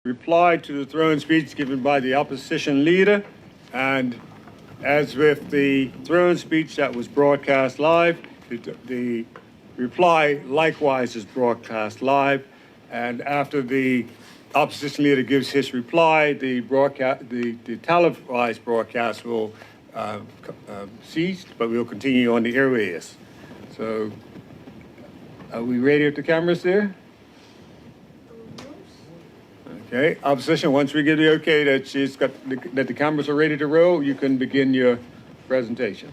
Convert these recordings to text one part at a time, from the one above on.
reply to the throne speech given by the opposition leader. And as with the throne speech that was broadcast live, the reply likewise is broadcast live. And after the opposition leader gives his reply, the televised broadcast will cease, but we'll continue on the airways. So, are we ready with the cameras there? Okay, opposition, once we give the okay that that the cameras are ready to roll, you can begin your presentation.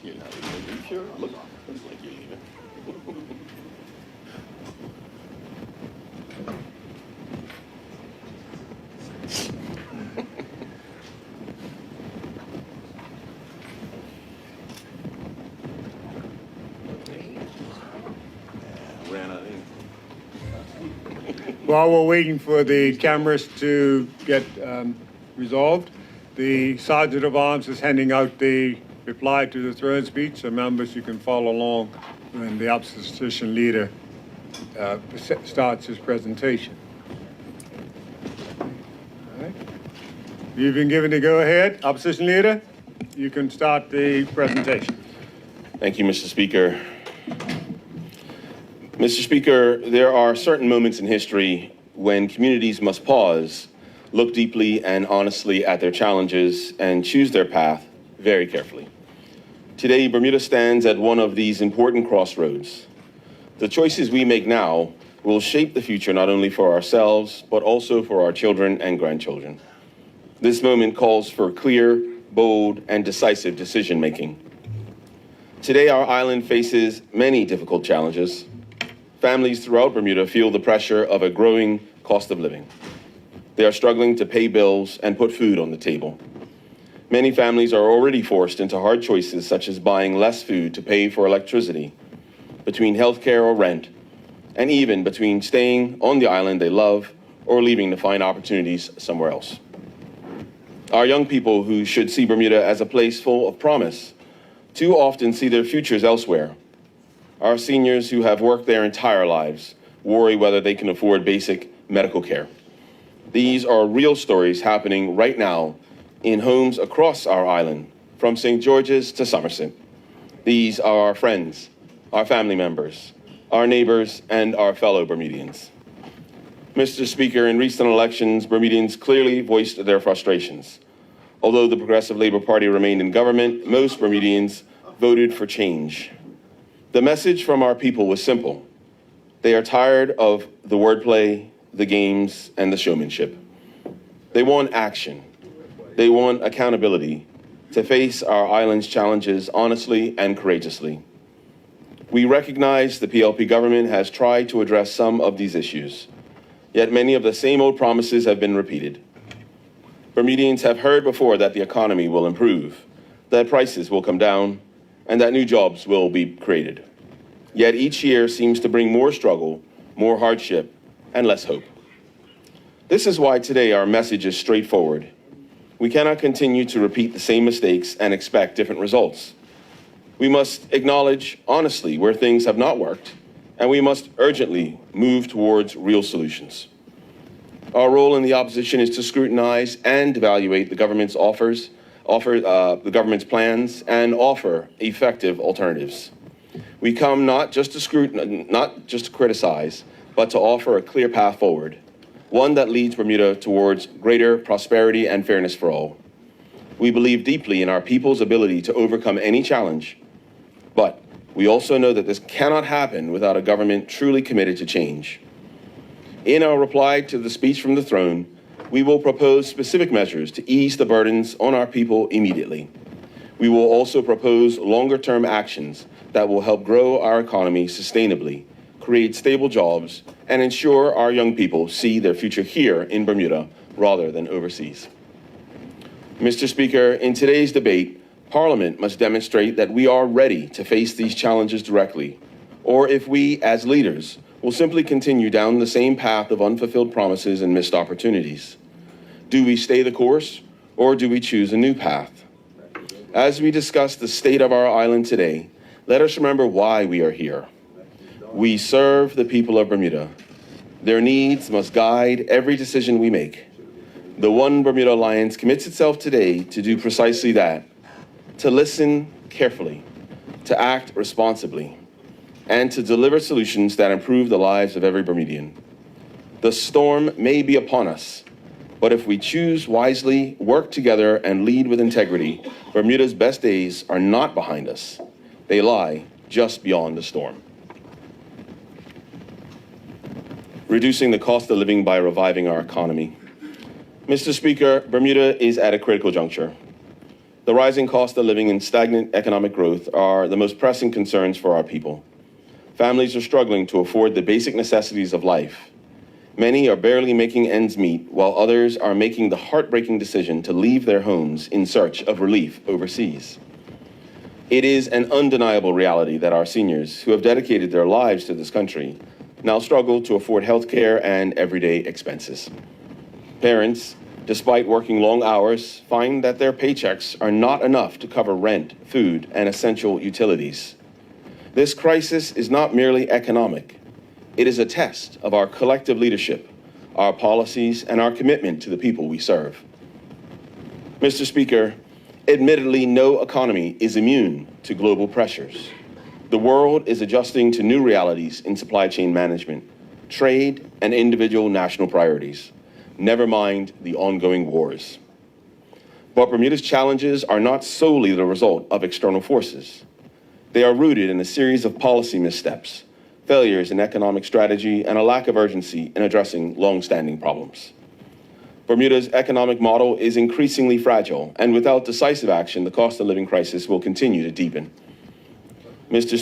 You're not even sure. Look like you're leaving. Ran out of ink. While we're waiting for the cameras to get resolved, the Sergeant of Arms is handing out the reply to the throne speech. So members, you can follow along when the opposition leader starts his presentation. All right. You've been given the go-ahead. Opposition leader, you can start the presentation. Thank you, Mr. Speaker. Mr. Speaker, there are certain moments in history when communities must pause, look deeply and honestly at their challenges, and choose their path very carefully. Today, Bermuda stands at one of these important crossroads. The choices we make now will shape the future not only for ourselves, but also for our children and grandchildren. This moment calls for clear, bold, and decisive decision-making. Today, our island faces many difficult challenges. Families throughout Bermuda feel the pressure of a growing cost of living. They are struggling to pay bills and put food on the table. Many families are already forced into hard choices such as buying less food to pay for electricity, between healthcare or rent, and even between staying on the island they love or leaving to find opportunities somewhere else. Our young people who should see Bermuda as a place full of promise too often see their futures elsewhere. Our seniors who have worked their entire lives worry whether they can afford basic medical care. These are real stories happening right now in homes across our island, from St. George's to Somerset. These are our friends, our family members, our neighbors, and our fellow Bermudians. Mr. Speaker, in recent elections, Bermudians clearly voiced their frustrations. Although the Progressive Labour Party remained in government, most Bermudians voted for change. The message from our people was simple. They are tired of the wordplay, the games, and the showmanship. They want action. They want accountability to face our island's challenges honestly and courageously. We recognize the PLP government has tried to address some of these issues, yet many of the same old promises have been repeated. Bermudians have heard before that the economy will improve, that prices will come down, and that new jobs will be created. Yet each year seems to bring more struggle, more hardship, and less hope. This is why today our message is straightforward. We cannot continue to repeat the same mistakes and expect different results. We must acknowledge honestly where things have not worked, and we must urgently move towards real solutions. Our role in the opposition is to scrutinize and evaluate the government's the government's plans, and offer effective alternatives. We come not just to criticize, but to offer a clear path forward, one that leads Bermuda towards greater prosperity and fairness for all. We believe deeply in our people's ability to overcome any challenge, but we also know that this cannot happen without a government truly committed to change. In our reply to the speech from the throne, we will propose specific measures to ease the burdens on our people immediately. We will also propose longer-term actions that will help grow our economy sustainably, create stable jobs, and ensure our young people see their future here in Bermuda rather than overseas. Mr. Speaker, in today's debate, Parliament must demonstrate that we are ready to face these challenges directly, or if we, as leaders, will simply continue down the same path of unfulfilled promises and missed opportunities? Do we stay the course, or do we choose a new path? As we discuss the state of our island today, let us remember why we are here. We serve the people of Bermuda. Their needs must guide every decision we make. The One Bermuda Alliance commits itself today to do precisely that, to listen carefully, to act responsibly, and to deliver solutions that improve the lives of every Bermudian. The storm may be upon us, but if we choose wisely, work together, and lead with integrity, Bermuda's best days are not behind us. They lie just beyond the storm. Reducing the cost of living by reviving our economy. Mr. Speaker, Bermuda is at a critical juncture. The rising cost of living and stagnant economic growth are the most pressing concerns for our people. Families are struggling to afford the basic necessities of life. Many are barely making ends meet, while others are making the heartbreaking decision to leave their homes in search of relief overseas. It is an undeniable reality that our seniors, who have dedicated their lives to this country, now struggle to afford health care and everyday expenses. Parents, despite working long hours, find that their paychecks are not enough to cover rent, food, and essential utilities. This crisis is not merely economic. It is a test of our collective leadership, our policies, and our commitment to the people we serve. Mr. Speaker, admittedly, no economy is immune to global pressures. The world is adjusting to new realities in supply chain management, trade, and individual national priorities, never mind the ongoing wars. But Bermuda's challenges are not solely the result of external forces. They are rooted in a series of policy missteps, failures in economic strategy, and a lack of urgency in addressing long-standing problems. Bermuda's economic model is increasingly fragile, and without decisive action, the cost of living crisis will continue to deepen. Mr.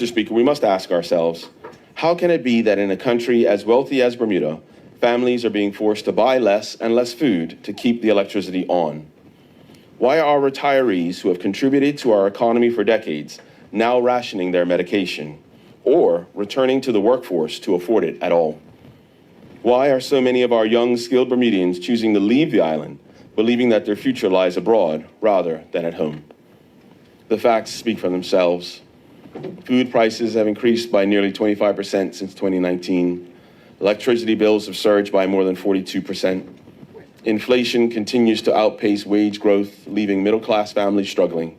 Speaker, we must ask ourselves, how can it be that in a country as wealthy as Bermuda, families are being forced to buy less and less food to keep the electricity on? Why are retirees who have contributed to our economy for decades now rationing their medication, or returning to the workforce to afford it at all? Why are so many of our young, skilled Bermudians choosing to leave the island, believing that their future lies abroad rather than at home? The facts speak for themselves. Food prices have increased by nearly 25% since 2019. Electricity bills have surged by more than 42%. Inflation continues to outpace wage growth, leaving middle-class families struggling.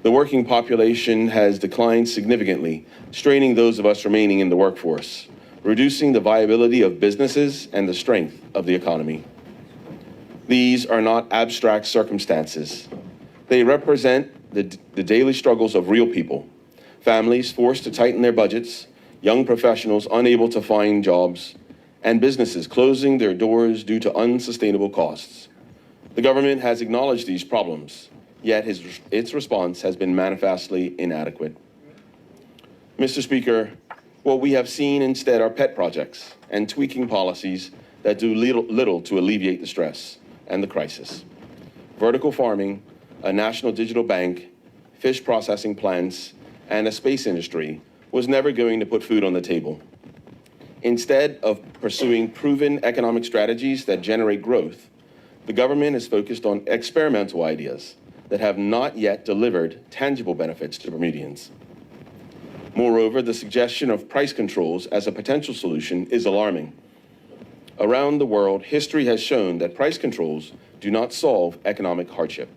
The working population has declined significantly, straining those of us remaining in the workforce, reducing the viability of businesses and the strength of the economy. These are not abstract circumstances. They represent the daily struggles of real people, families forced to tighten their budgets, young professionals unable to find jobs, and businesses closing their doors due to unsustainable costs. The government has acknowledged these problems, yet its response has been manifestly inadequate. Mr. Speaker, what we have seen instead are pet projects and tweaking policies that do little to alleviate the stress and the crisis. Vertical farming, a national digital bank, fish processing plants, and a space industry was never going to put food on the table. Instead of pursuing proven economic strategies that generate growth, the government is focused on experimental ideas that have not yet delivered tangible benefits to Bermudians. Moreover, the suggestion of price controls as a potential solution is alarming. Around the world, history has shown that price controls do not solve economic hardship.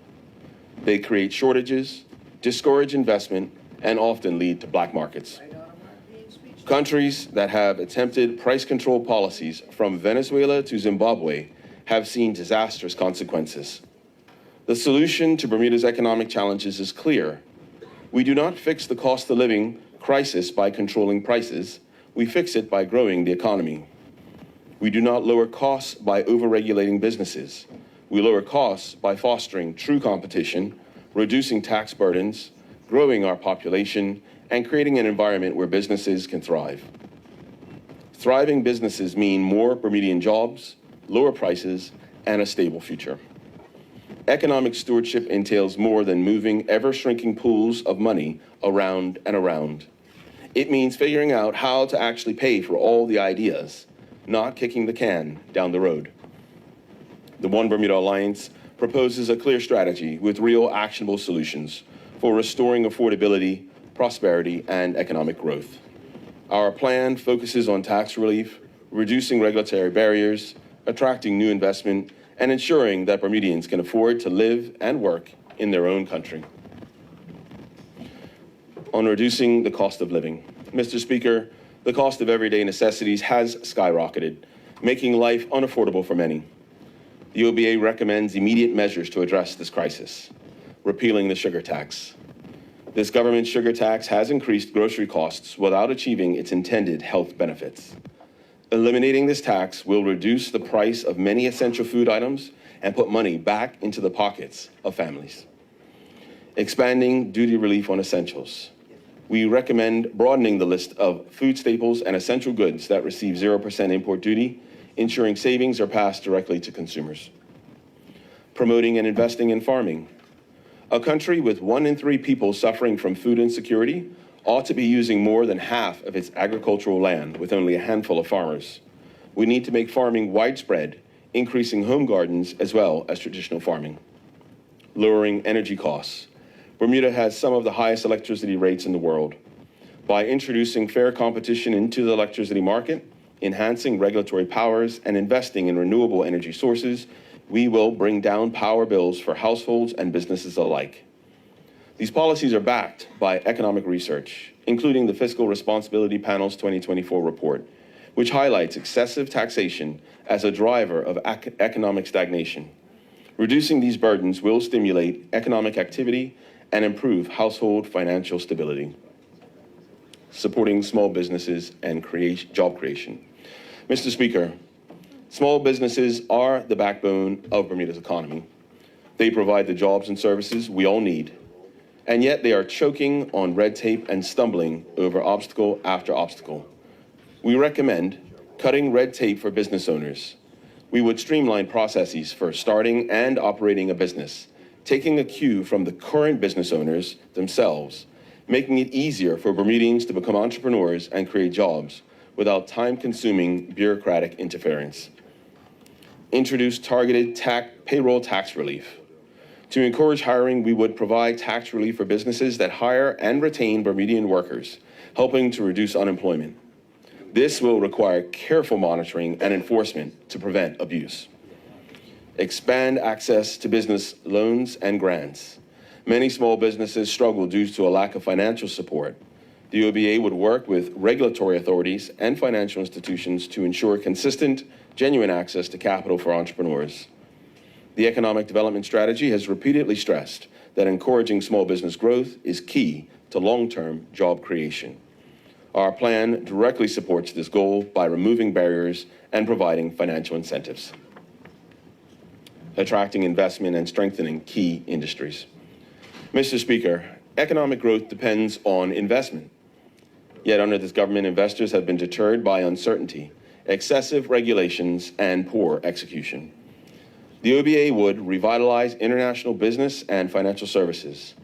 They create shortages, discourage investment, and often lead to black markets. Countries that have attempted price control policies, from Venezuela to Zimbabwe, have seen disastrous consequences. The solution to Bermuda's economic challenges is clear. We do not fix the cost of living crisis by controlling prices. We fix it by growing the economy. We do not lower costs by overregulating businesses. We lower costs by fostering true competition, reducing tax burdens, growing our population, and creating an environment where businesses can thrive. Thriving businesses mean more Bermudian jobs, lower prices, and a stable future. Economic stewardship entails more than moving ever-shrinking pools of money around and around. It means figuring out how to actually pay for all the ideas, not kicking the can down the road. The One Bermuda Alliance proposes a clear strategy with real actionable solutions for restoring affordability, prosperity, and economic growth. Our plan focuses on tax relief, reducing regulatory barriers, attracting new investment, and ensuring that Bermudians can afford to live and work in their own country. On reducing the cost of living. Mr. Speaker, the cost of everyday necessities has skyrocketed, making life unaffordable for many. The OBA recommends immediate measures to address this crisis, repealing the sugar tax. This government sugar tax has increased grocery costs without achieving its intended health benefits. Eliminating this tax will reduce the price of many essential food items and put money back into the pockets of families. Expanding duty relief on essentials. We recommend broadening the list of food staples and essential goods that receive 0% import duty, ensuring savings are passed directly to consumers. Promoting and investing in farming. A country with 1 in 3 people suffering from food insecurity ought to be using more than half of its agricultural land with only a handful of farmers. We need to make farming widespread, increasing home gardens as well as traditional farming. Lowering energy costs. Bermuda has some of the highest electricity rates in the world. By introducing fair competition into the electricity market, enhancing regulatory powers, and investing in renewable energy sources, we will bring down power bills for households and businesses alike. These policies are backed by economic research, including the Fiscal Responsibility Panel's 2024 report, which highlights excessive taxation as a driver of economic stagnation. Reducing these burdens will stimulate economic activity and improve household financial stability. Supporting small businesses and job creation. Mr. Speaker, small businesses are the backbone of Bermuda's economy. They provide the jobs and services we all need, and yet they are choking on red tape and stumbling over obstacle after obstacle. We recommend cutting red tape for business owners. We would streamline processes for starting and operating a business, taking a cue from the current business owners themselves, making it easier for Bermudians to become entrepreneurs and create jobs without time-consuming bureaucratic interference. Introduce targeted payroll tax relief. To encourage hiring, we would provide tax relief for businesses that hire and retain Bermudian workers, helping to reduce unemployment. This will require careful monitoring and enforcement to prevent abuse. Expand access to business loans and grants. Many small businesses struggle due to a lack of financial support. The OBA would work with regulatory authorities and financial institutions to ensure consistent, genuine access to capital for entrepreneurs. The Economic Development Strategy has repeatedly stressed that encouraging small business growth is key to long-term job creation. Our plan directly supports this goal by removing barriers and providing financial incentives. Attracting investment and strengthening key industries. Mr. Speaker, economic growth depends on investment. Yet under this government, investors have been deterred by uncertainty, excessive regulations, and poor execution. The OBA would revitalize international business and financial services.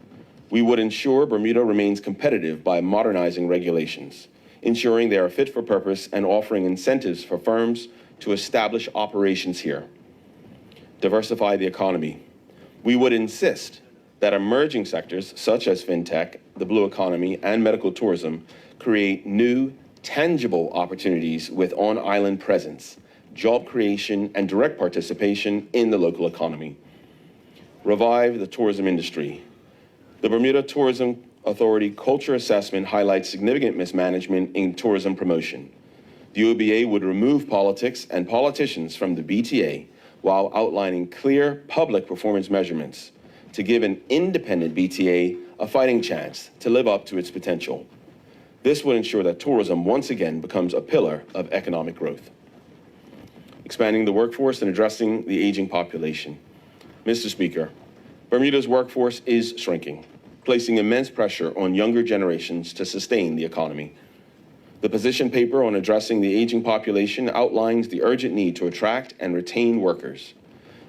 We would ensure Bermuda remains competitive by modernizing regulations, ensuring they are fit for purpose and offering incentives for firms to establish operations here. Diversify the economy. We would insist that emerging sectors such as fintech, the blue economy, and medical tourism create new, tangible opportunities with on-island presence, job creation, and direct participation in the local economy. Revive the tourism industry. The Bermuda Tourism Authority Culture Assessment highlights significant mismanagement in tourism promotion. The OBA would remove politics and politicians from the BTA while outlining clear public performance measurements to give an independent BTA a fighting chance to live up to its potential. This would ensure that tourism once again becomes a pillar of economic growth. Expanding the workforce and addressing the aging population. Mr. Speaker, Bermuda's workforce is shrinking, placing immense pressure on younger generations to sustain the economy. The position paper on addressing the aging population outlines the urgent need to attract and retain workers.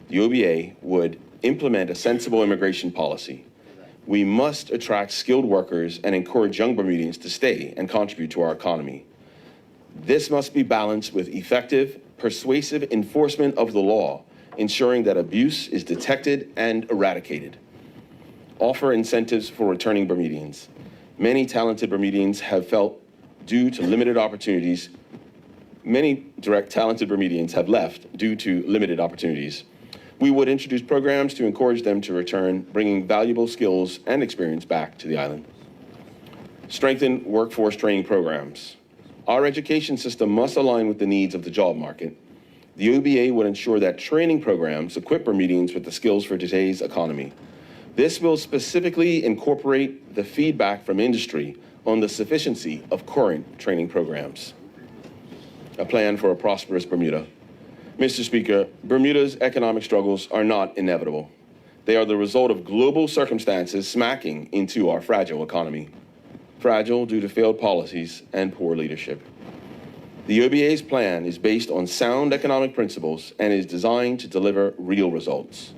The OBA would implement a sensible immigration policy. We must attract skilled workers and encourage young Bermudians to stay and contribute to our economy. This must be balanced with effective, persuasive enforcement of the law, ensuring that abuse is detected and eradicated. Offer incentives for returning Bermudians. Many talented Bermudians have felt due to limited opportunities. Many talented Bermudians have left due to limited opportunities. We would introduce programs to encourage them to return, bringing valuable skills and experience back to the island. Strengthen workforce training programs. Our education system must align with the needs of the job market. The OBA would ensure that training programs equip Bermudians with the skills for today's economy. This will specifically incorporate the feedback from industry on the sufficiency of current training programs. A plan for a prosperous Bermuda. Mr. Speaker, Bermuda's economic struggles are not inevitable. They are the result of global circumstances smacking into our fragile economy. Fragile due to failed policies and poor leadership. The OBA's plan is based on sound economic principles and is designed to deliver real results.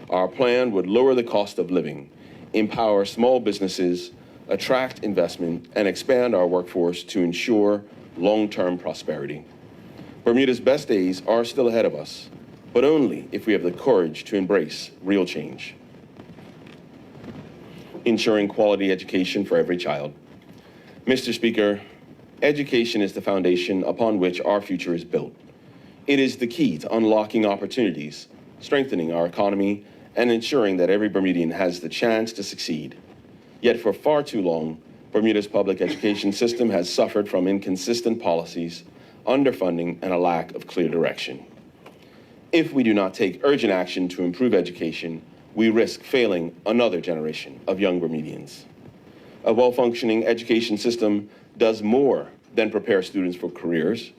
Our plan would lower the cost of living, empower small businesses, attract investment, and expand our workforce to ensure long-term prosperity. Bermuda's best days are still ahead of us, but only if we have the courage to embrace real change. Ensuring quality education for every child. Mr. Speaker, education is the foundation upon which our future is built. It is the key to unlocking opportunities, strengthening our economy, and ensuring that every Bermudian has the chance to succeed. Yet for far too long, Bermuda's public education system has suffered from inconsistent policies, underfunding, and a lack of clear direction. If we do not take urgent action to improve education, we risk failing another generation of young Bermudians. A well-functioning education system does more than prepare students for careers.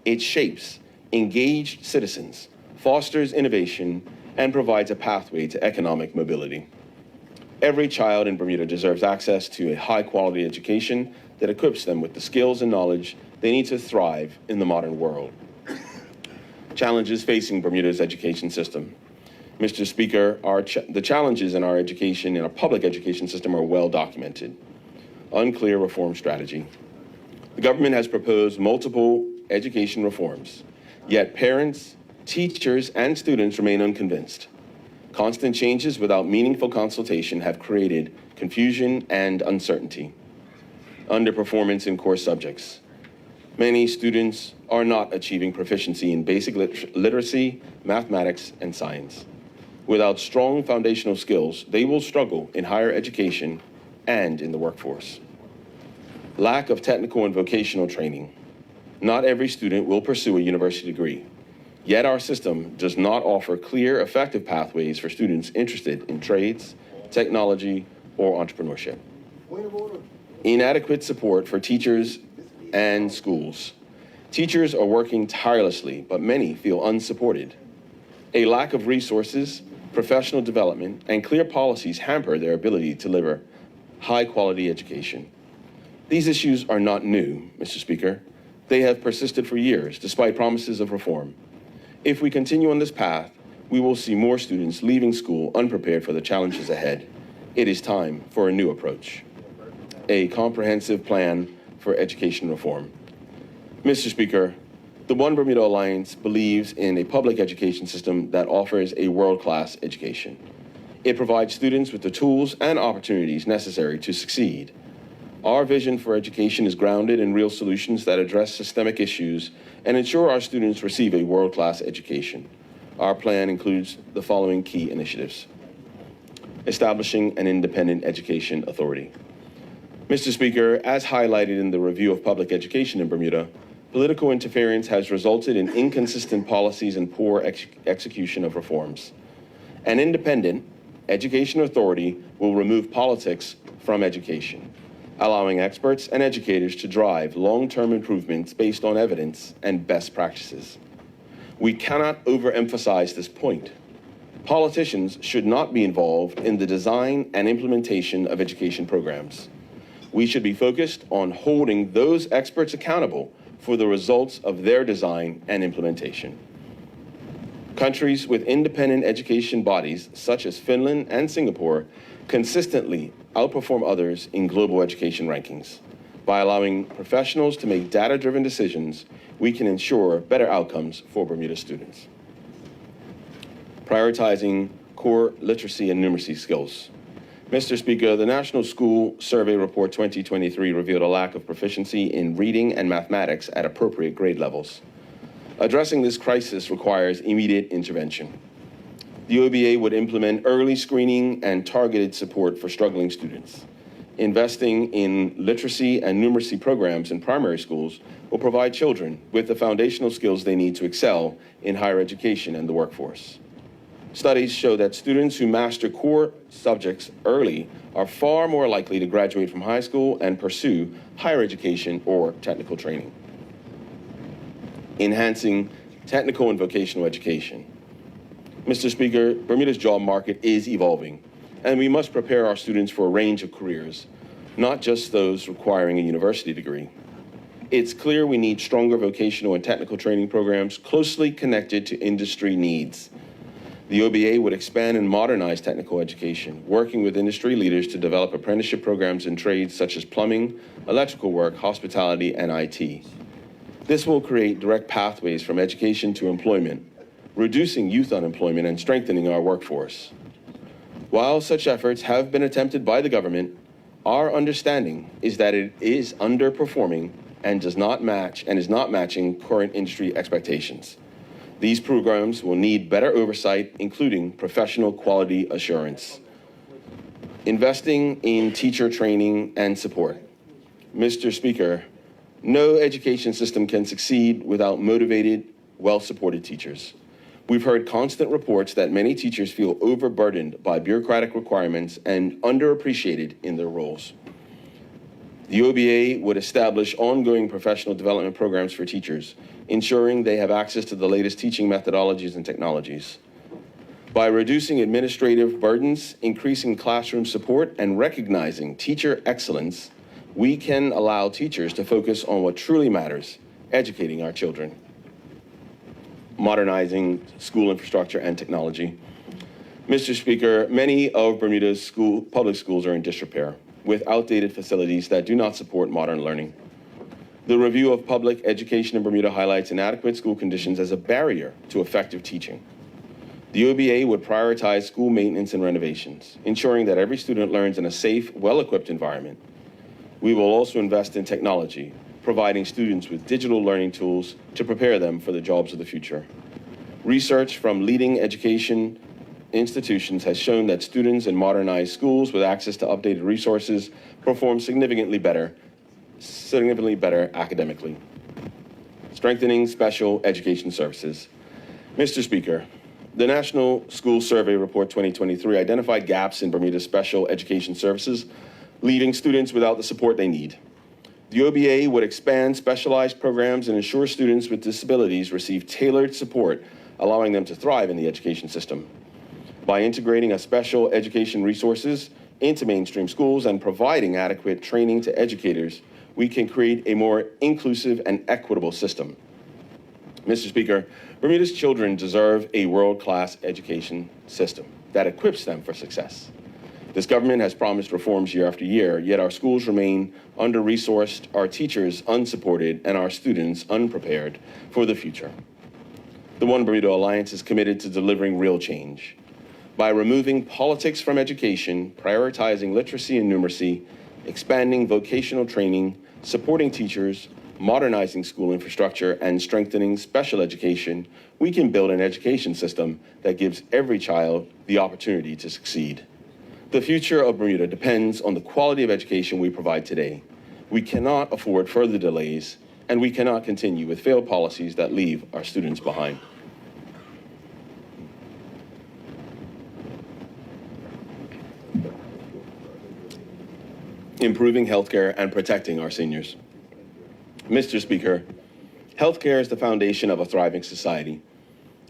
It shapes engaged citizens, fosters innovation, and provides a pathway to economic mobility. Every child in Bermuda deserves access to a high-quality education that equips them with the skills and knowledge they need to thrive in the modern world. Challenges facing Bermuda's education system. Mr. Speaker, the challenges in our public education system are well documented. Unclear reform strategy. The government has proposed multiple education reforms, yet parents, teachers, and students remain unconvinced. Constant changes without meaningful consultation have created confusion and uncertainty. Underperformance in core subjects. Many students are not achieving proficiency in basic literacy, mathematics, and science. Without strong foundational skills, they will struggle in higher education and in the workforce. Lack of technical and vocational training. Not every student will pursue a university degree, yet our system does not offer clear, effective pathways for students interested in trades, technology, or entrepreneurship. Inadequate support for teachers and schools. Teachers are working tirelessly, but many feel unsupported. A lack of resources, professional development, and clear policies hamper their ability to deliver high-quality education. These issues are not new, Mr. Speaker. They have persisted for years, despite promises of reform. If we continue on this path, we will see more students leaving school unprepared for the challenges ahead. It is time for a new approach. A comprehensive plan for education reform. Mr. Speaker, the One Bermuda Alliance believes in a public education system that offers a world-class education. It provides students with the tools and opportunities necessary to succeed. Our vision for education is grounded in real solutions that address systemic issues and ensure our students receive a world-class education. Our plan includes the following key initiatives. Establishing an independent education authority. Mr. Speaker, as highlighted in the review of public education in Bermuda, political interference has resulted in inconsistent policies and poor execution of reforms. An independent education authority will remove politics from education, allowing experts and educators to drive long-term improvements based on evidence and best practices. We cannot overemphasize this point. Politicians should not be involved in the design and implementation of education programs. We should be focused on holding those experts accountable for the results of their design and implementation. Countries with independent education bodies, such as Finland and Singapore, consistently outperform others in global education rankings. By allowing professionals to make data-driven decisions, we can ensure better outcomes for Bermuda students. Prioritizing core literacy and numeracy skills. Mr. Speaker, the National School Survey Report 2023 revealed a lack of proficiency in reading and mathematics at appropriate grade levels. Addressing this crisis requires immediate intervention. The OBA would implement early screening and targeted support for struggling students. Investing in literacy and numeracy programs in primary schools will provide children with the foundational skills they need to excel in higher education and the workforce. Studies show that students who master core subjects early are far more likely to graduate from high school and pursue higher education or technical training. Enhancing technical and vocational education. Mr. Speaker, Bermuda's job market is evolving, and we must prepare our students for a range of careers, not just those requiring a university degree. It's clear we need stronger vocational and technical training programs closely connected to industry needs. The OBA would expand and modernize technical education, working with industry leaders to develop apprenticeship programs in trades such as plumbing, electrical work, hospitality, and IT. This will create direct pathways from education to employment, reducing youth unemployment and strengthening our workforce. While such efforts have been attempted by the government, our understanding is that it is underperforming and is not matching current industry expectations. These programs will need better oversight, including professional quality assurance. Investing in teacher training and support. Mr. Speaker, no education system can succeed without motivated, well-supported teachers. We've heard constant reports that many teachers feel overburdened by bureaucratic requirements and underappreciated in their roles. The OBA would establish ongoing professional development programs for teachers, ensuring they have access to the latest teaching methodologies and technologies. By reducing administrative burdens, increasing classroom support, and recognizing teacher excellence, we can allow teachers to focus on what truly matters, educating our children. Modernizing school infrastructure and technology. Mr. Speaker, many of Bermuda's public schools are in disrepair, with outdated facilities that do not support modern learning. The review of public education in Bermuda highlights inadequate school conditions as a barrier to effective teaching. The OBA would prioritize school maintenance and renovations, ensuring that every student learns in a safe, well-equipped environment. We will also invest in technology, providing students with digital learning tools to prepare them for the jobs of the future. Research from leading education institutions has shown that students in modernized schools with access to updated resources perform significantly better academically. Strengthening special education services. Mr. Speaker, the National School Survey Report 2023 identified gaps in Bermuda's special education services, leaving students without the support they need. The OBA would expand specialized programs and ensure students with disabilities receive tailored support, allowing them to thrive in the education system. By integrating a special education resources into mainstream schools and providing adequate training to educators, we can create a more inclusive and equitable system. Mr. Speaker, Bermuda's children deserve a world-class education system that equips them for success. This government has promised reforms year after year, yet our schools remain under-resourced, our teachers unsupported, and our students unprepared for the future. The One Bermuda Alliance is committed to delivering real change. By removing politics from education, prioritizing literacy and numeracy, expanding vocational training, supporting teachers, modernizing school infrastructure, and strengthening special education, we can build an education system that gives every child the opportunity to succeed. The future of Bermuda depends on the quality of education we provide today. We cannot afford further delays, and we cannot continue with failed policies that leave our students behind. Improving healthcare and protecting our seniors. Mr. Speaker, healthcare is the foundation of a thriving society.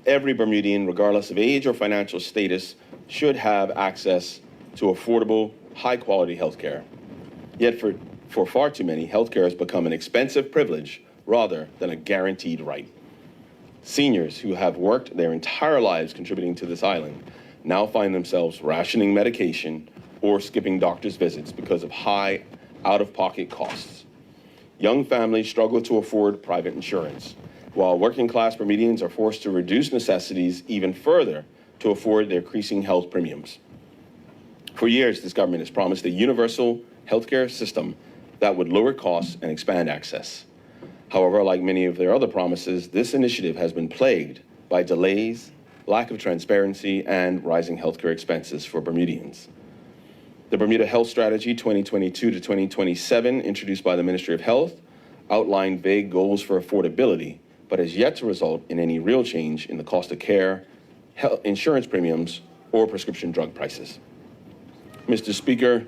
Every Bermudian, regardless of age or financial status, should have access to affordable, high-quality healthcare. Yet for far too many, healthcare has become an expensive privilege rather than a guaranteed right. Seniors who have worked their entire lives contributing to this island now find themselves rationing medication or skipping doctor's visits because of high out-of-pocket costs. Young families struggle to afford private insurance, while working-class Bermudians are forced to reduce necessities even further to afford their increasing health premiums. For years, this government has promised a universal healthcare system that would lower costs and expand access. However, like many of their other promises, this initiative has been plagued by delays, lack of transparency, and rising healthcare expenses for Bermudians. The Bermuda Health Strategy 2022 to 2027, introduced by the Ministry of Health, outlined vague goals for affordability, but has yet to result in any real change in the cost of care, health insurance premiums, or prescription drug prices. Mr. Speaker,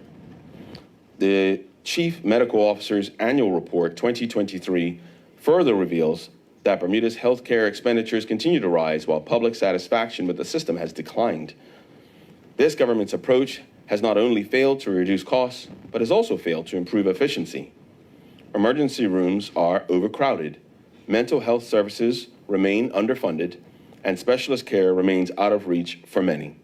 the Chief Medical Officer's Annual Report 2023 further reveals that Bermuda's healthcare expenditures continue to rise while public satisfaction with the system has declined. This government's approach has not only failed to reduce costs, but has also failed to improve efficiency. Emergency rooms are overcrowded, mental health services remain underfunded, and specialist care remains out of reach for many.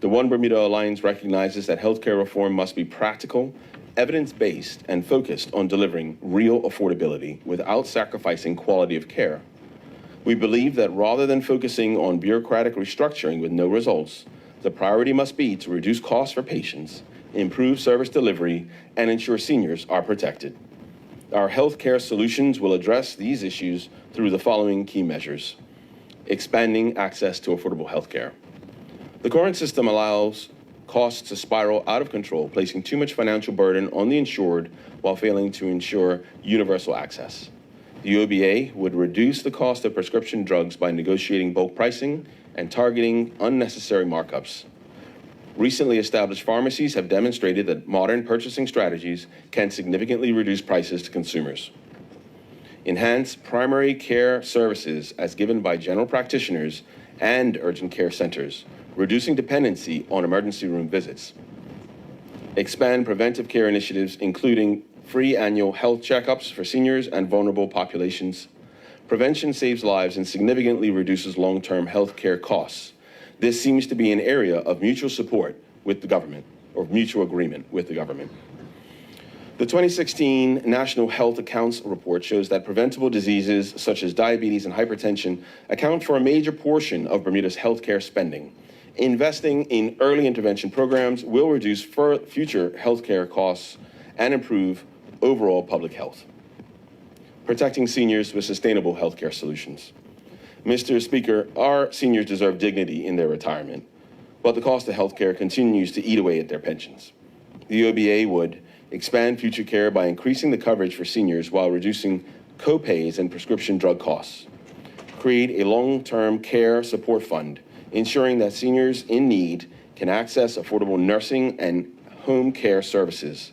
The One Bermuda Alliance recognizes that healthcare reform must be practical, evidence-based, and focused on delivering real affordability without sacrificing quality of care. We believe that rather than focusing on bureaucratic restructuring with no results, the priority must be to reduce costs for patients, improve service delivery, and ensure seniors are protected. Our healthcare solutions will address these issues through the following key measures: expanding access to affordable healthcare. The current system allows costs to spiral out of control, placing too much financial burden on the insured while failing to ensure universal access. The OBA would reduce the cost of prescription drugs by negotiating bulk pricing and targeting unnecessary markups. Recently established pharmacies have demonstrated that modern purchasing strategies can significantly reduce prices to consumers. Enhance primary care services as given by general practitioners and urgent care centers, reducing dependency on emergency room visits. Expand preventive care initiatives, including free annual health checkups for seniors and vulnerable populations. Prevention saves lives and significantly reduces long-term health care costs. This seems to be an area of mutual support with the government, or mutual agreement with the government. The 2016 National Health Accounts Report shows that preventable diseases such as diabetes and hypertension account for a major portion of Bermuda's healthcare spending. Investing in early intervention programs will reduce future healthcare costs and improve overall public health. Protecting seniors with sustainable healthcare solutions. Mr. Speaker, our seniors deserve dignity in their retirement, but the cost of healthcare continues to eat away at their pensions. The OBA would expand future care by increasing the coverage for seniors while reducing co-pays and prescription drug costs. Create a long-term care support fund, ensuring that seniors in need can access affordable nursing and home care services.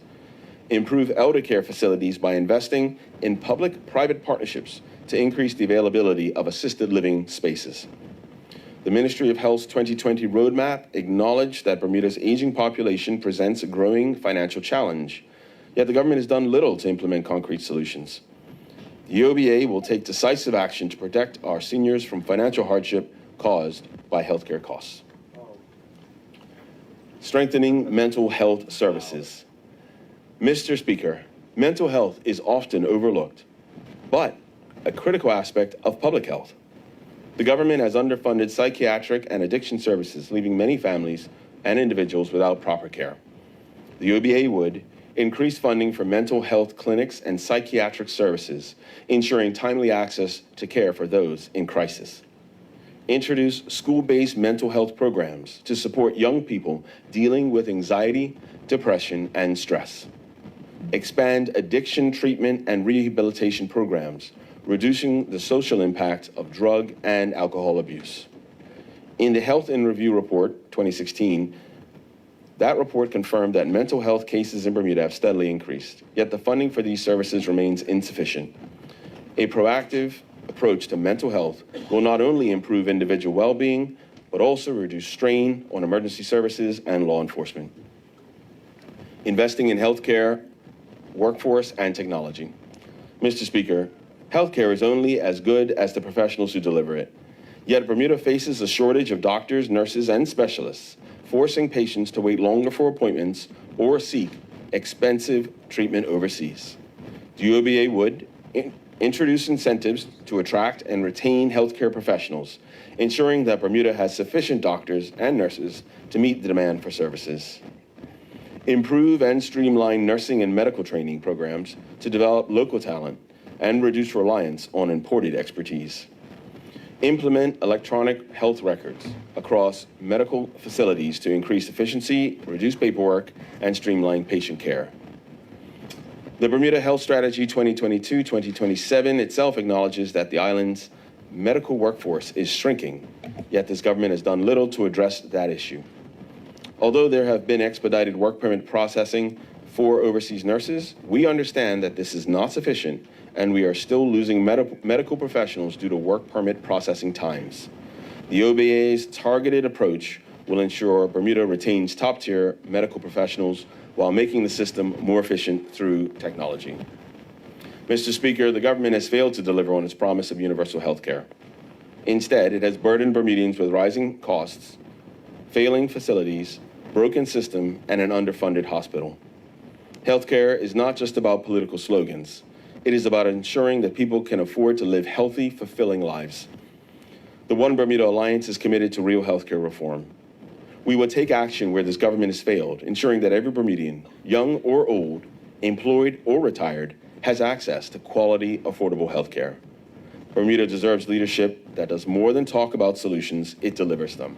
Improve elder care facilities by investing in public-private partnerships to increase the availability of assisted living spaces. The Ministry of Health's 2020 roadmap acknowledged that Bermuda's aging population presents a growing financial challenge, yet the government has done little to implement concrete solutions. The OBA will take decisive action to protect our seniors from financial hardship caused by healthcare costs. Strengthening mental health services. Mr. Speaker, mental health is often overlooked, but a critical aspect of public health. The government has underfunded psychiatric and addiction services, leaving many families and individuals without proper care. The OBA would increase funding for mental health clinics and psychiatric services, ensuring timely access to care for those in crisis. Introduce school-based mental health programs to support young people dealing with anxiety, depression, and stress. Expand addiction treatment and rehabilitation programs, reducing the social impact of drug and alcohol abuse. In the Health in Review Report 2016, that report confirmed that mental health cases in Bermuda have steadily increased, yet the funding for these services remains insufficient. A proactive approach to mental health will not only improve individual well-being, but also reduce strain on emergency services and law enforcement. Investing in healthcare, workforce, and technology. Mr. Speaker, healthcare is only as good as the professionals who deliver it. Yet Bermuda faces a shortage of doctors, nurses, and specialists. forcing patients to wait longer for appointments or seek expensive treatment overseas. The OBA would introduce incentives to attract and retain healthcare professionals, ensuring that Bermuda has sufficient doctors and nurses to meet the demand for services. Improve and streamline nursing and medical training programs to develop local talent and reduce reliance on imported expertise. Implement electronic health records across medical facilities to increase efficiency, reduce paperwork, and streamline patient care. The Bermuda Health Strategy 2022-2027 itself acknowledges that the island's medical workforce is shrinking, yet this government has done little to address that issue. Although there have been expedited work permit processing for overseas nurses, we understand that this is not sufficient, and we are still losing medical professionals due to work permit processing times. The OBA's targeted approach will ensure Bermuda retains top-tier medical professionals while making the system more efficient through technology. Mr. Speaker, the government has failed to deliver on its promise of universal health care. Instead, it has burdened Bermudians with rising costs, failing facilities, broken system, and an underfunded hospital. Healthcare is not just about political slogans. It is about ensuring that people can afford to live healthy, fulfilling lives. The One Bermuda Alliance is committed to real healthcare reform. We will take action where this government has failed, ensuring that every Bermudian, young or old, employed or retired, has access to quality, affordable healthcare. Bermuda deserves leadership that does more than talk about solutions, it delivers them.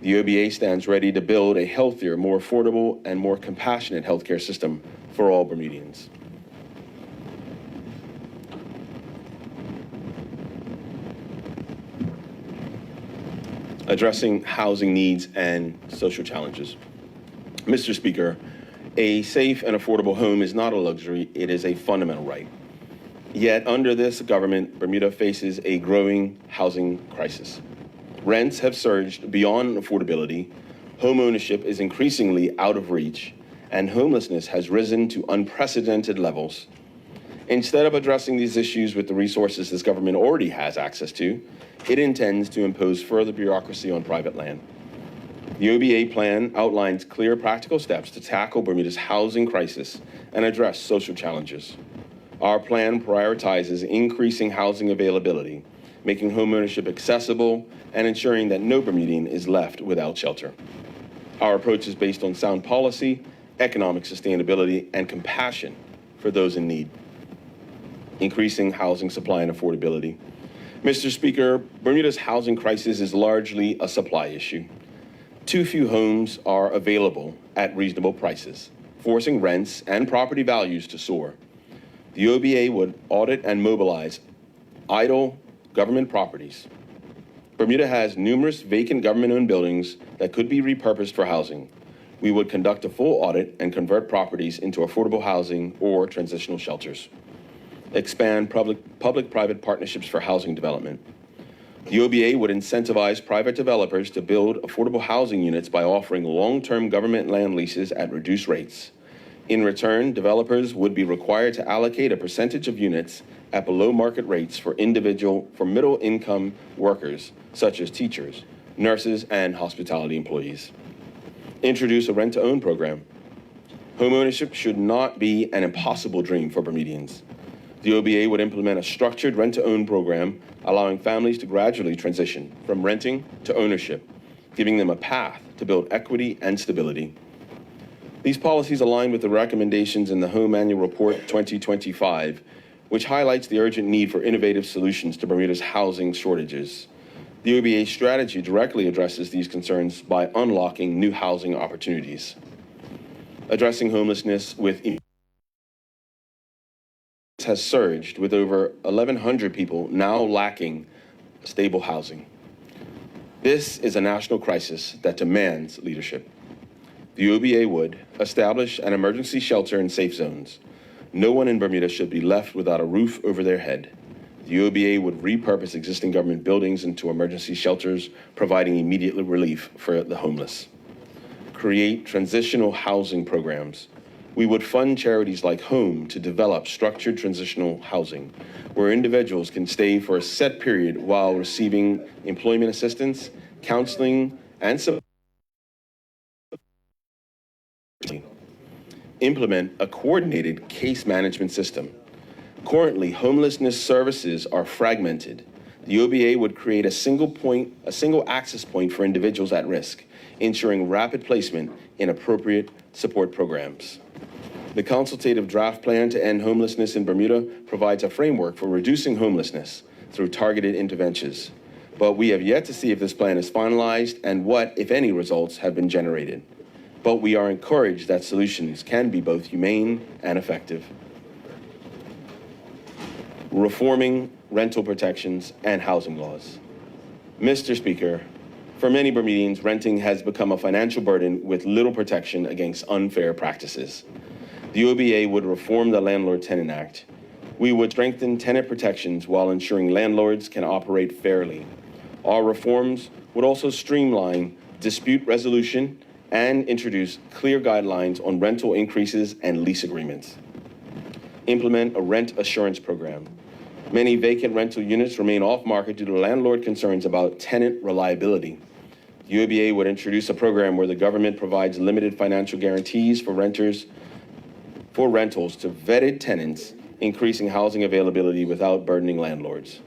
The OBA stands ready to build a healthier, more affordable, and more compassionate healthcare system for all Bermudians. Addressing housing needs and social challenges. Mr. Speaker, a safe and affordable home is not a luxury, it is a fundamental right. Yet under this government, Bermuda faces a growing housing crisis. Rents have surged beyond affordability, home ownership is increasingly out of reach, and homelessness has risen to unprecedented levels. Instead of addressing these issues with the resources this government already has access to, it intends to impose further bureaucracy on private land. The OBA plan outlines clear practical steps to tackle Bermuda's housing crisis and address social challenges. Our plan prioritizes increasing housing availability, making homeownership accessible, and ensuring that no Bermudian is left without shelter. Our approach is based on sound policy, economic sustainability, and compassion for those in need. Increasing housing supply and affordability. Mr. Speaker, Bermuda's housing crisis is largely a supply issue. Too few homes are available at reasonable prices, forcing rents and property values to soar. The OBA would audit and mobilize idle government properties. Bermuda has numerous vacant government-owned buildings that could be repurposed for housing. We would conduct a full audit and convert properties into affordable housing or transitional shelters. Expand public-private partnerships for housing development. The OBA would incentivize private developers to build affordable housing units by offering long-term government land leases at reduced rates. In return, developers would be required to allocate a percentage of units at below market rates for middle-income workers, such as teachers, nurses, and hospitality employees. Introduce a rent-to-own program. Homeownership should not be an impossible dream for Bermudians. The OBA would implement a structured rent-to-own program, allowing families to gradually transition from renting to ownership, giving them a path to build equity and stability. These policies align with the recommendations in the Home Annual Report 2025, which highlights the urgent need for innovative solutions to Bermuda's housing shortages. The OBA strategy directly addresses these concerns by unlocking new housing opportunities. Addressing homelessness has surged, with over 1,100 people now lacking stable housing. This is a national crisis that demands leadership. The OBA would establish an emergency shelter in safe zones. No one in Bermuda should be left without a roof over their head. The OBA would repurpose existing government buildings into emergency shelters, providing immediate relief for the homeless. Create transitional housing programs. We would fund charities like Home to develop structured transitional housing, where individuals can stay for a set period while receiving employment assistance, counseling, and support Implement a coordinated case management system. Currently, homelessness services are fragmented. The OBA would create a single access point for individuals at risk, ensuring rapid placement in appropriate support programs. The consultative draft plan to end homelessness in Bermuda provides a framework for reducing homelessness through targeted interventions. But we have yet to see if this plan is finalized and what, if any, results have been generated. But we are encouraged that solutions can be both humane and effective. Reforming rental protections and housing laws. Mr. Speaker, for many Bermudians, renting has become a financial burden with little protection against unfair practices. The OBA would reform the Landlord-Tenant Act. We would strengthen tenant protections while ensuring landlords can operate fairly. Our reforms would also streamline dispute resolution and introduce clear guidelines on rental increases and lease agreements. Implement a rent assurance program. Many vacant rental units remain off-market due to landlord concerns about tenant reliability. The OBA would introduce a program where the government provides limited financial guarantees for rentals to vetted tenants, increasing housing availability without burdening landlords.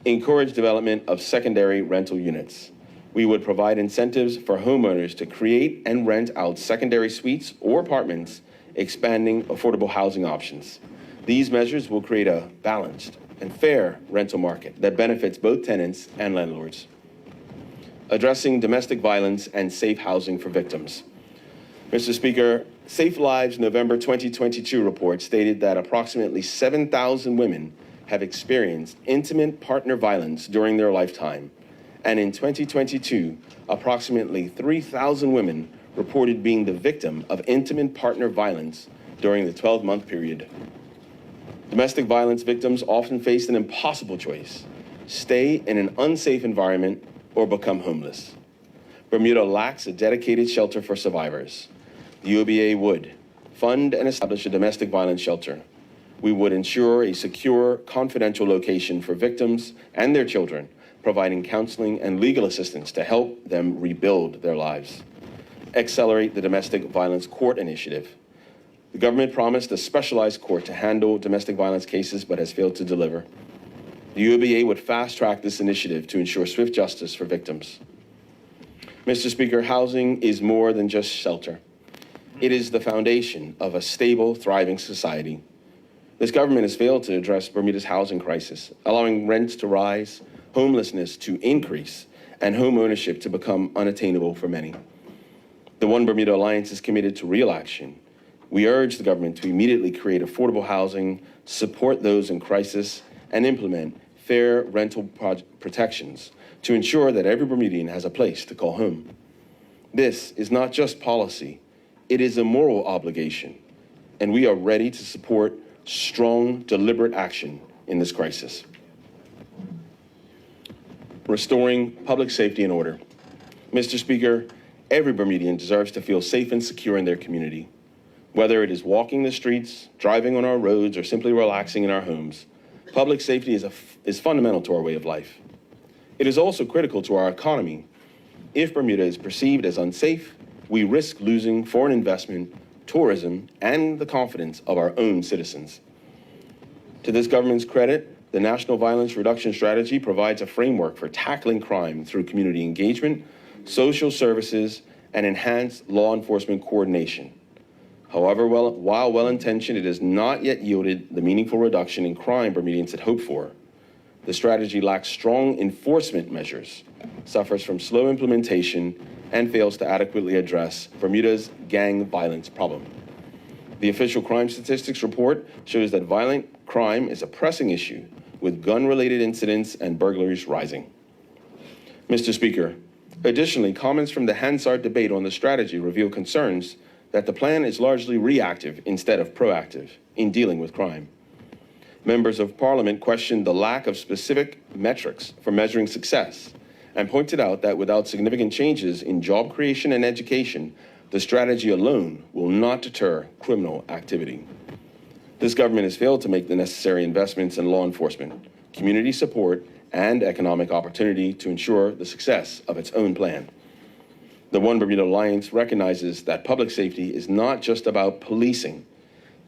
Encourage development of secondary rental units. We would provide incentives for homeowners to create and rent out secondary suites or apartments, expanding affordable housing options. These measures will create a balanced and fair rental market that benefits both tenants and landlords. Addressing domestic violence and safe housing for victims. Mr. Speaker, Safe Lives November 2022 report stated that approximately 7,000 women have experienced intimate partner violence during their lifetime. And in 2022, approximately 3,000 women reported being the victim of intimate partner violence during the 12-month period. Domestic violence victims often face an impossible choice: stay in an unsafe environment or become homeless. Bermuda lacks a dedicated shelter for survivors. The OBA would fund and establish a domestic violence shelter. We would ensure a secure, confidential location for victims and their children, providing counseling and legal assistance to help them rebuild their lives. Accelerate the Domestic Violence Court Initiative. The government promised a specialized court to handle domestic violence cases, but has failed to deliver. The OBA would fast-track this initiative to ensure swift justice for victims. Mr. Speaker, housing is more than just shelter. It is the foundation of a stable, thriving society. This government has failed to address Bermuda's housing crisis, allowing rents to rise, homelessness to increase, and home ownership to become unattainable for many. The One Bermuda Alliance is committed to real action. We urge the government to immediately create affordable housing, support those in crisis, and implement fair rental protections to ensure that every Bermudian has a place to call home. This is not just policy, it is a moral obligation, and we are ready to support strong, deliberate action in this crisis. Restoring public safety and order. Mr. Speaker, every Bermudian deserves to feel safe and secure in their community. Whether it is walking the streets, driving on our roads, or simply relaxing in our homes, public safety is fundamental to our way of life. It is also critical to our economy. If Bermuda is perceived as unsafe, we risk losing foreign investment, tourism, and the confidence of our own citizens. To this government's credit, the National Violence Reduction Strategy provides a framework for tackling crime through community engagement, social services, and enhanced law enforcement coordination. However, while well-intentioned, it has not yet yielded the meaningful reduction in crime Bermudians had hoped for. The strategy lacks strong enforcement measures, suffers from slow implementation, and fails to adequately address Bermuda's gang violence problem. The official crime statistics report shows that violent crime is a pressing issue, with gun-related incidents and burglaries rising. Mr. Speaker, additionally, comments from the Hansard debate on the strategy reveal concerns that the plan is largely reactive instead of proactive in dealing with crime. Members of Parliament questioned the lack of specific metrics for measuring success and pointed out that without significant changes in job creation and education, the strategy alone will not deter criminal activity. This government has failed to make the necessary investments in law enforcement, community support, and economic opportunity to ensure the success of its own plan. The One Bermuda Alliance recognizes that public safety is not just about policing.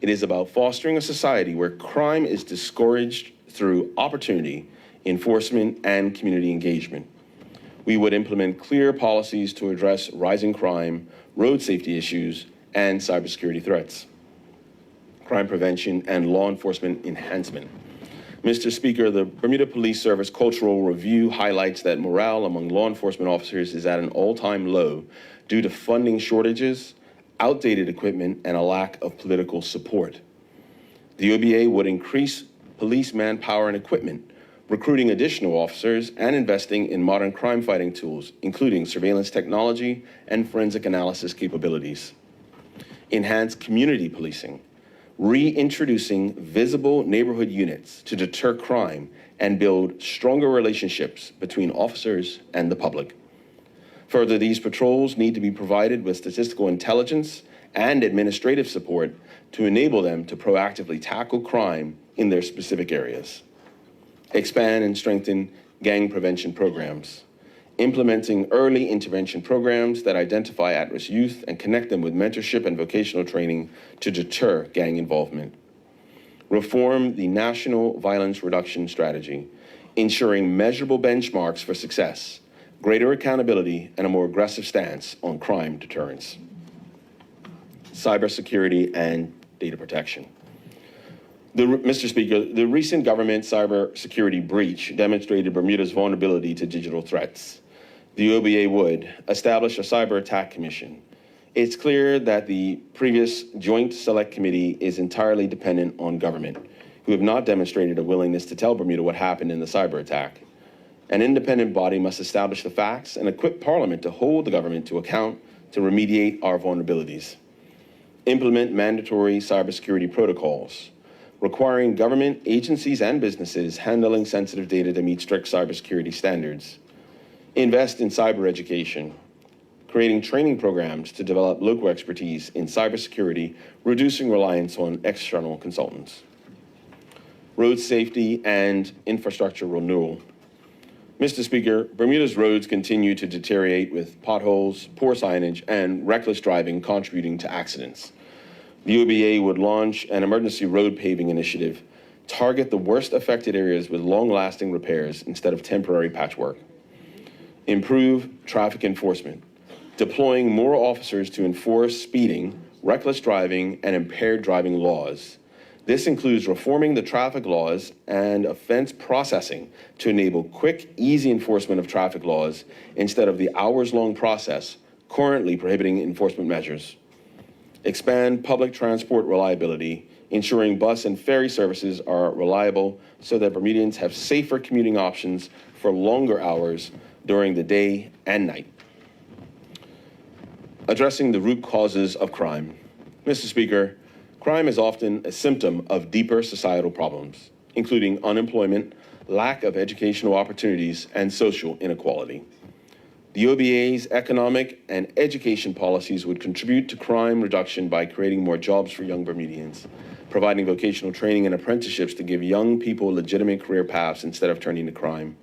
It is about fostering a society where crime is discouraged through opportunity, enforcement, and community engagement. We would implement clear policies to address rising crime, road safety issues, and cybersecurity threats, crime prevention, and law enforcement enhancement. Mr. Speaker, the Bermuda Police Service Cultural Review highlights that morale among law enforcement officers is at an all-time low due to funding shortages, outdated equipment, and a lack of political support. The OBA would increase police manpower and equipment, recruiting additional officers, and investing in modern crime-fighting tools, including surveillance technology and forensic analysis capabilities. Enhance community policing, reintroducing visible neighborhood units to deter crime and build stronger relationships between officers and the public. Further, these patrols need to be provided with statistical intelligence and administrative support to enable them to proactively tackle crime in their specific areas. Expand and strengthen gang prevention programs, implementing early intervention programs that identify at-risk youth and connect them with mentorship and vocational training to deter gang involvement. Reform the National Violence Reduction Strategy, ensuring measurable benchmarks for success, greater accountability, and a more aggressive stance on crime deterrence. Cybersecurity and data protection. Mr. Speaker, the recent government cybersecurity breach demonstrated Bermuda's vulnerability to digital threats. The OBA would establish a cyber attack commission. It's clear that the previous Joint Select Committee is entirely dependent on government, who have not demonstrated a willingness to tell Bermuda what happened in the cyber attack. An independent body must establish the facts and equip Parliament to hold the government to account to remediate our vulnerabilities. Implement mandatory cybersecurity protocols, requiring government agencies and businesses handling sensitive data to meet strict cybersecurity standards. Invest in cyber education, creating training programs to develop local expertise in cybersecurity, reducing reliance on external consultants. Road safety and infrastructure renewal. Mr. Speaker, Bermuda's roads continue to deteriorate with potholes, poor signage, and reckless driving contributing to accidents. The OBA would launch an emergency road paving initiative, target the worst affected areas with long-lasting repairs instead of temporary patchwork. Improve traffic enforcement, deploying more officers to enforce speeding, reckless driving, and impaired driving laws. This includes reforming the traffic laws and offense processing to enable quick, easy enforcement of traffic laws instead of the hours-long process currently prohibiting enforcement measures. Expand public transport reliability, ensuring bus and ferry services are reliable so that Bermudians have safer commuting options for longer hours during the day and night. Addressing the root causes of crime. Mr. Speaker, crime is often a symptom of deeper societal problems, including unemployment, lack of educational opportunities, and social inequality. The OBA's economic and education policies would contribute to crime reduction by creating more jobs for young Bermudians, providing vocational training and apprenticeships to give young people legitimate career paths instead of turning to crime,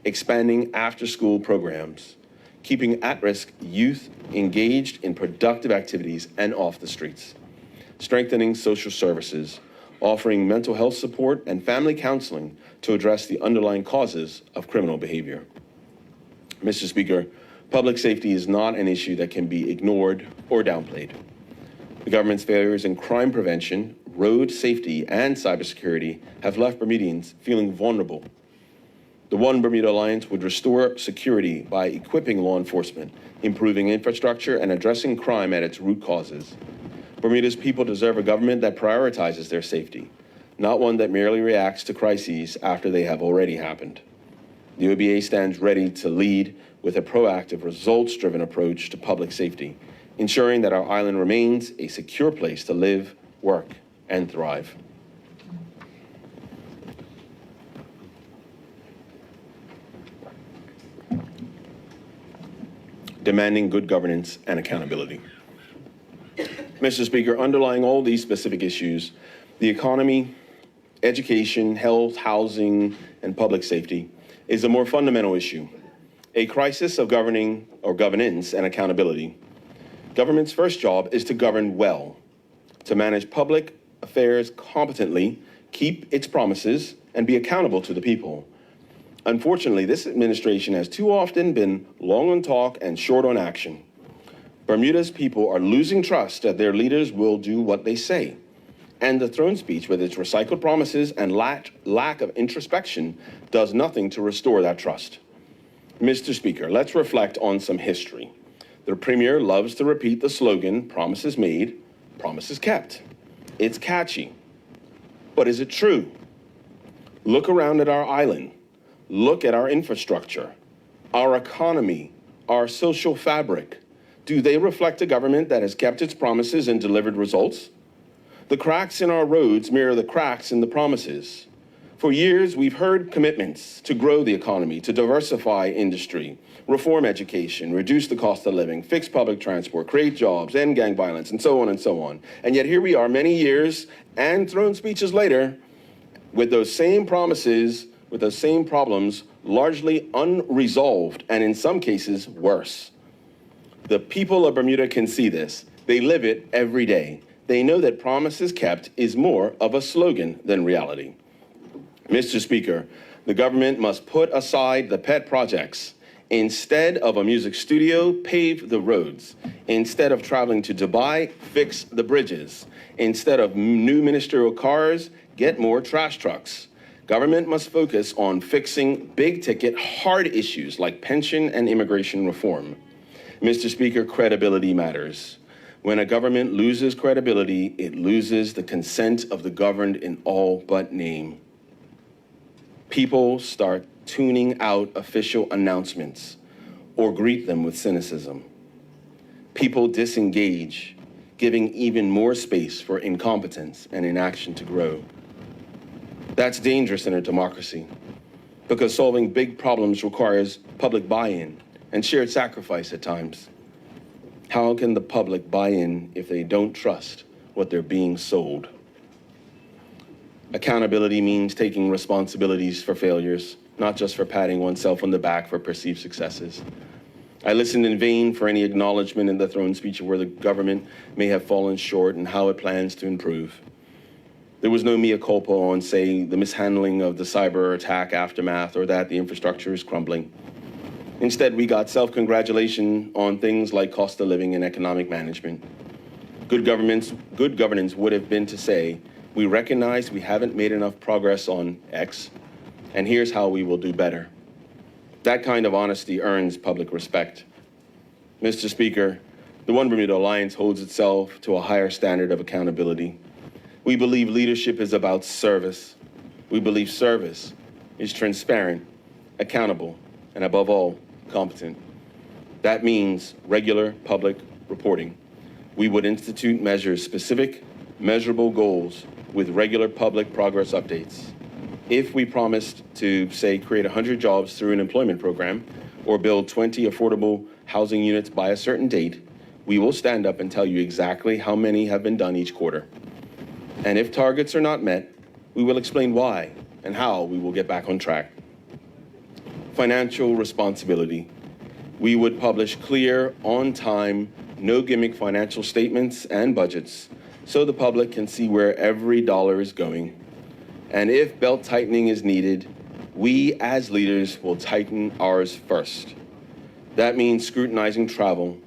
expanding after-school programs, keeping at-risk youth engaged in productive activities and off the streets, strengthening social services, offering mental health support and family counseling to address the underlying causes of criminal behavior. Mr. Speaker, public safety is not an issue that can be ignored or downplayed. The government's failures in crime prevention, road safety, and cybersecurity have left Bermudians feeling vulnerable. The One Bermuda Alliance would restore security by equipping law enforcement, improving infrastructure, and addressing crime at its root causes. Bermuda's people deserve a government that prioritizes their safety, not one that merely reacts to crises after they have already happened. The OBA stands ready to lead with a proactive, results-driven approach to public safety, ensuring that our island remains a secure place to live, work, and thrive. Demanding good governance and accountability. Mr. Speaker, underlying all these specific issues, the economy, education, health, housing, and public safety, is a more fundamental issue. a crisis of governing or governance and accountability. Government's first job is to govern well, to manage public affairs competently, keep its promises, and be accountable to the people. Unfortunately, this administration has too often been long on talk and short on action. Bermuda's people are losing trust that their leaders will do what they say. And the throne speech, with its recycled promises and lack of introspection, does nothing to restore that trust. Mr. Speaker, let's reflect on some history. The Premier loves to repeat the slogan, promises made, promises kept. It's catchy. But is it true? Look around at our island. Look at our infrastructure, our economy, our social fabric. Do they reflect a government that has kept its promises and delivered results? The cracks in our roads mirror the cracks in the promises. For years, we've heard commitments to grow the economy, to diversify industry, reform education, reduce the cost of living, fix public transport, create jobs, end gang violence, and so on and so on. And yet here we are many years and throne speeches later with those same promises, with those same problems, largely unresolved, and in some cases, worse. The people of Bermuda can see this. They live it every day. They know that promises kept is more of a slogan than reality. Mr. Speaker, the government must put aside the pet projects. Instead of a music studio, pave the roads. Instead of traveling to Dubai, fix the bridges. Instead of new ministerial cars, get more trash trucks. Government must focus on fixing big-ticket, hard issues like pension and immigration reform. Mr. Speaker, credibility matters. When a government loses credibility, it loses the consent of the governed in all but name. People start tuning out official announcements or greet them with cynicism. People disengage, giving even more space for incompetence and inaction to grow. That's dangerous in a democracy because solving big problems requires public buy-in and shared sacrifice at times. How can the public buy in if they don't trust what they're being sold? Accountability means taking responsibilities for failures, not just for patting oneself on the back for perceived successes. I listened in vain for any acknowledgement in the throne speech of where the government may have fallen short and how it plans to improve. There was no mea culpa on, say, the mishandling of the cyber attack aftermath or that the infrastructure is crumbling. Instead, we got self-congratulation on things like cost of living and economic management. Good governance would have been to say, we recognize we haven't made enough progress on X, and here's how we will do better. That kind of honesty earns public respect. Mr. Speaker, the One Bermuda Alliance holds itself to a higher standard of accountability. We believe leadership is about service. We believe service is transparent, accountable, and above all, competent. That means regular public reporting. We would institute measures, specific, measurable goals with regular public progress updates. If we promised to, say, create 100 jobs through an employment program or build 20 affordable housing units by a certain date, we will stand up and tell you exactly how many have been done each quarter. And if targets are not met, we will explain why and how we will get back on track. Financial responsibility. We would publish clear, on-time, no-gimmick financial statements and budgets so the public can see where every dollar is going. And if belt tightening is needed, we as leaders will tighten ours first. That means scrutinizing travel,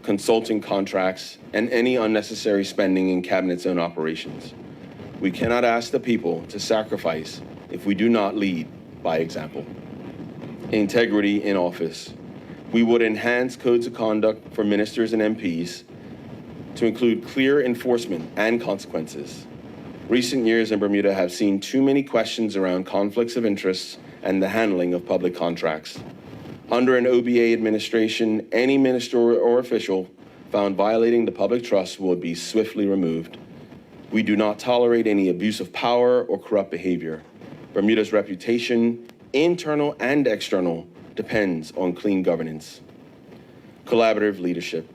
consulting contracts, and any unnecessary spending in Cabinet's own operations. We cannot ask the people to sacrifice if we do not lead by example. Integrity in office. We would enhance codes of conduct for ministers and MPs to include clear enforcement and consequences. Recent years in Bermuda have seen too many questions around conflicts of interest and the handling of public contracts. Under an OBA administration, any minister or official found violating the public trust would be swiftly removed. We do not tolerate any abuse of power or corrupt behavior. Bermuda's reputation, internal and external, depends on clean governance. Collaborative leadership.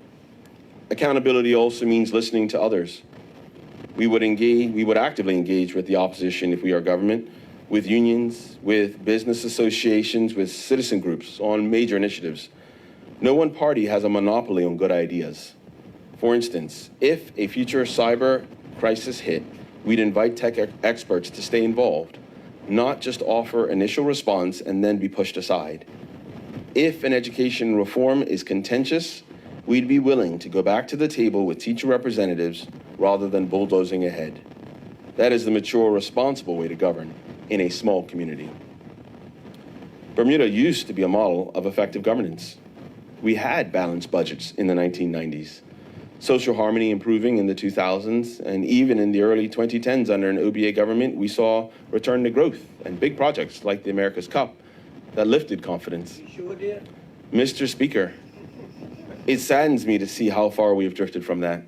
Accountability also means listening to others. We would actively engage with the opposition if we are government, with unions, with business associations, with citizen groups on major initiatives. No one party has a monopoly on good ideas. For instance, if a future cyber crisis hit, we'd invite tech experts to stay involved, not just offer initial response and then be pushed aside. If an education reform is contentious, we'd be willing to go back to the table with teacher representatives rather than bulldozing ahead. That is the mature, responsible way to govern in a small community. Bermuda used to be a model of effective governance. We had balanced budgets in the 1990s, social harmony improving in the 2000s, and even in the early 2010s under an OBA government, we saw return to growth and big projects like the America's Cup that lifted confidence. You sure did. Mr. Speaker, it saddens me to see how far we have drifted from that.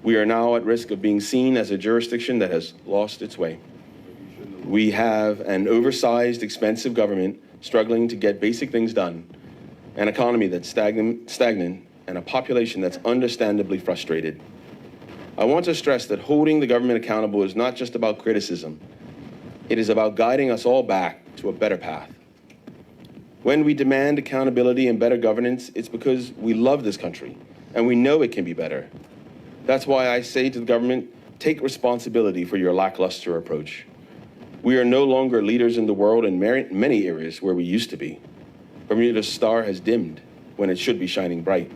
We are now at risk of being seen as a jurisdiction that has lost its way. We have an oversized, expensive government struggling to get basic things done, an economy that's stagnant, and a population that's understandably frustrated. I want to stress that holding the government accountable is not just about criticism. It is about guiding us all back to a better path. When we demand accountability and better governance, it's because we love this country and we know it can be better. That's why I say to the government, take responsibility for your lackluster approach. We are no longer leaders in the world in many areas where we used to be. Bermuda's star has dimmed when it should be shining bright.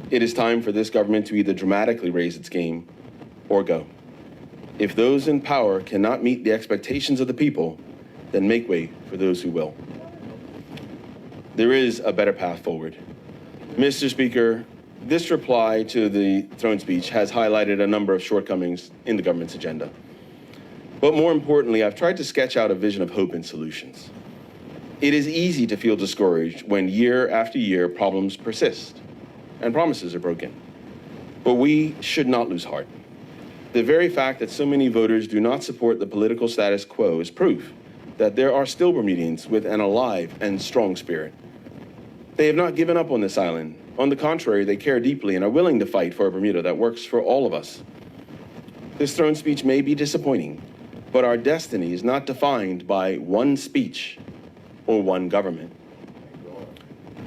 It is time for this government to either dramatically raise its game or go. If those in power cannot meet the expectations of the people, then make way for those who will. There is a better path forward. Mr. Speaker, this reply to the throne speech has highlighted a number of shortcomings in the government's agenda. But more importantly, I've tried to sketch out a vision of hope and solutions. It is easy to feel discouraged when year after year problems persist and promises are broken. But we should not lose heart. The very fact that so many voters do not support the political status quo is proof that there are still Bermudians with an alive and strong spirit. They have not given up on this island. On the contrary, they care deeply and are willing to fight for a Bermuda that works for all of us. This throne speech may be disappointing, but our destiny is not defined by one speech or one government.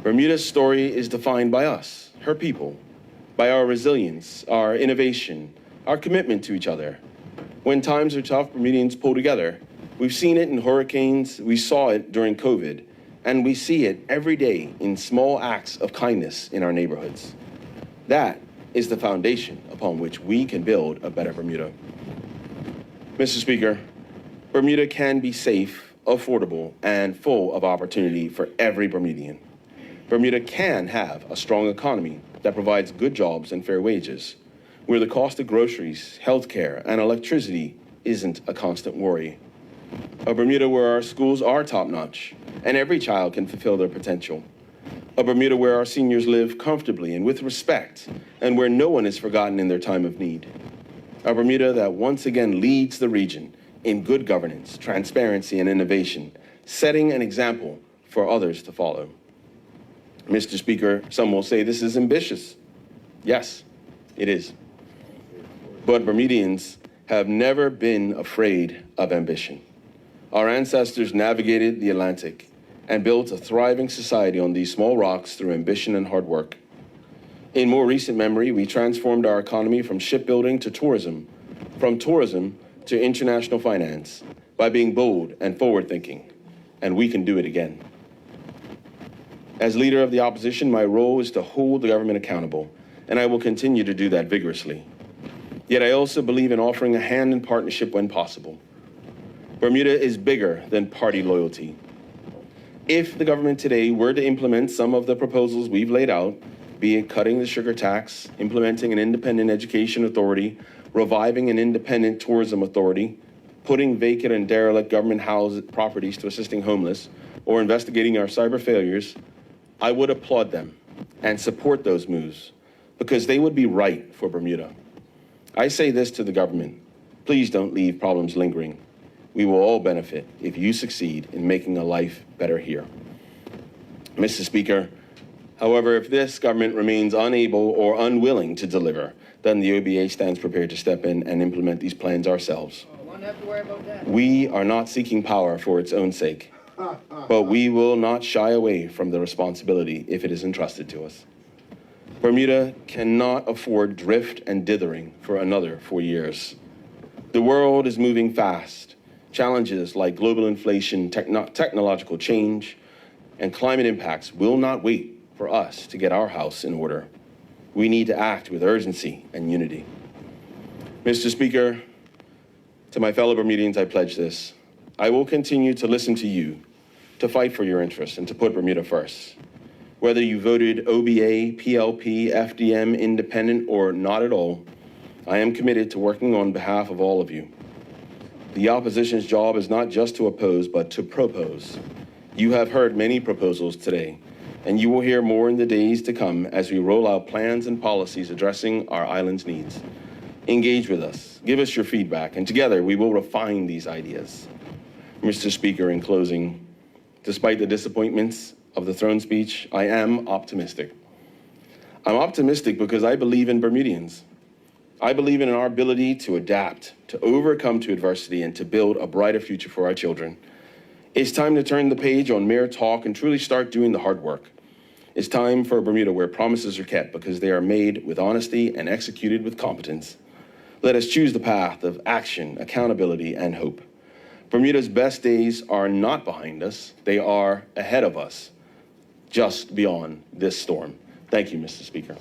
Bermuda's story is defined by us, her people, by our resilience, our innovation, our commitment to each other. When times are tough, Bermudians pull together. We've seen it in hurricanes, we saw it during COVID, and we see it every day in small acts of kindness in our neighborhoods. That is the foundation upon which we can build a better Bermuda. Mr. Speaker, Bermuda can be safe, affordable, and full of opportunity for every Bermudian. Bermuda can have a strong economy that provides good jobs and fair wages, where the cost of groceries, healthcare, and electricity isn't a constant worry. A Bermuda where our schools are top-notch and every child can fulfill their potential. A Bermuda where our seniors live comfortably and with respect, and where no one is forgotten in their time of need. A Bermuda that once again leads the region in good governance, transparency, and innovation, setting an example for others to follow. Mr. Speaker, some will say this is ambitious. Yes, it is. But Bermudians have never been afraid of ambition. Our ancestors navigated the Atlantic and built a thriving society on these small rocks through ambition and hard work. In more recent memory, we transformed our economy from shipbuilding to tourism, from tourism to international finance, by being bold and forward-thinking, and we can do it again. As leader of the opposition, my role is to hold the government accountable, and I will continue to do that vigorously. Yet I also believe in offering a hand in partnership when possible. Bermuda is bigger than party loyalty. If the government today were to implement some of the proposals we've laid out, be it cutting the sugar tax, implementing an independent education authority, reviving an independent tourism authority, putting vacant and derelict government housed properties to assisting homeless, or investigating our cyber failures, I would applaud them and support those moves because they would be right for Bermuda. I say this to the government, please don't leave problems lingering. We will all benefit if you succeed in making a life better here. Mr. Speaker, however, if this government remains unable or unwilling to deliver, then the OBA stands prepared to step in and implement these plans ourselves. don't have to worry about that. We are not seeking power for its own sake, but we will not shy away from the responsibility if it is entrusted to us. Bermuda cannot afford drift and dithering for another 4 years. The world is moving fast. Challenges like global inflation, technological change, and climate impacts will not wait for us to get our house in order. We need to act with urgency and unity. Mr. Speaker, to my fellow Bermudians, I pledge this. I will continue to listen to you, to fight for your interests, and to put Bermuda first. Whether you voted OBA, PLP, FDM, independent, or not at all, I am committed to working on behalf of all of you. The opposition's job is not just to oppose, but to propose. You have heard many proposals today, and you will hear more in the days to come as we roll out plans and policies addressing our island's needs. Engage with us, give us your feedback, and together we will refine these ideas. Mr. Speaker, in closing, despite the disappointments of the throne speech, I am optimistic. I'm optimistic because I believe in Bermudians. I believe in our ability to adapt, to overcome to adversity, and to build a brighter future for our children. It's time to turn the page on mere talk and truly start doing the hard work. It's time for a Bermuda where promises are kept because they are made with honesty and executed with competence. Let us choose the path of action, accountability, and hope. Bermuda's best days are not behind us. They are ahead of us, just beyond this storm. Thank you, Mr. Speaker.